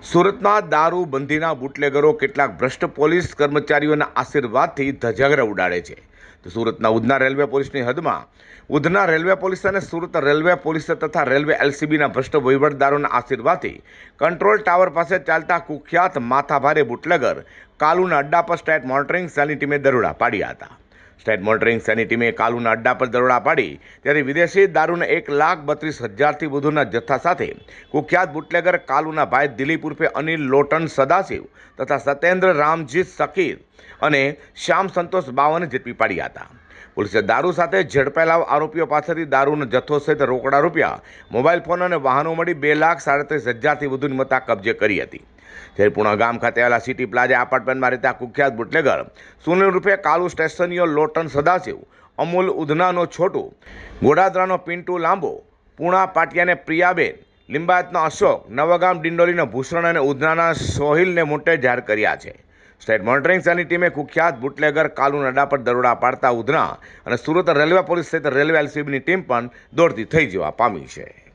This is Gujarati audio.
સુરતમાં દારૂબંધીના બુટલેગરો કેટલાક ભ્રષ્ટ પોલીસ કર્મચારીઓના આશીર્વાદથી ધજાગરા ઉડાડે છે. તો સુરતના ઉધના રેલવે પોલીસની હદમાં ઉધના રેલવે પોલીસ અને સુરત રેલવે પોલીસ તથા રેલવે એલસીબીના ભ્રષ્ટ વહીવટદારોના આશીર્વાદથી કંટ્રોલ ટાવર પાસે ચાલતા કુખ્યાત માથાભારે બુટલેગર કાલુના અડ્ડા પર સ્ટેટ મોનિટરિંગ સેલની ટીમે દરોડા પાડ્યા હતા. સ્ટેટ મોનિટરિંગ સેલની ટીમે કાલુના અડ્ડા પર દરોડા પાડી ત્યારે વિદેશી દારૂના 1,32,000થી વધુના જથ્થા સાથે કુખ્યાત બુટલેગર કાલુના ભાઈ દિલીપ ઉર્ફે અનિલ લોટન સદાશિવ તથા સત્યેન્દ્ર રામજીત સકીર અને શ્યામ સંતોષ બાવને ઝડપી પાડ્યા હતા. પોલીસે દારૂ સાથે ઝડપાયેલા આરોપીઓ પાસેથી દારૂનો જથ્થો સહિત રોકડા રૂપિયા, મોબાઈલ ફોન અને વાહનો મળી 2,37,000થી વધુની મત્તા કબજે કરી હતી. જ્યારે પુણા ગામ ખાતે આવેલા સિટી પ્લાઝા એપાર્ટમેન્ટમાં રહેતા કુખ્યાત બુટલેગર સુનિલ રૂપે કાલુ સ્ટેશનીયો લોટન સદાશિવ, અમૂલ ઉધનાનો છોટુ, ગોડાદરાનો પિન્ટુ લાંબો, પુણા પાટિયાને પ્રિયાબેન, લિંબાયતનો અશોક, નવગામ ડિંડોલીનો ભૂષણ અને ઉધનાના સોહિલને મોટે જાહેર કર્યા છે. સ્ટેટ મોનિટરિંગ સેલની ટીમે કુખ્યાત બુટલેગર કાલુના અડ્ડા પર દરોડા પાડતા ઉધના અને સુરત રેલવે પોલીસ સહિત રેલવે એલસીબીની ટીમ પણ દોડતી થઈ જવા પામી છે.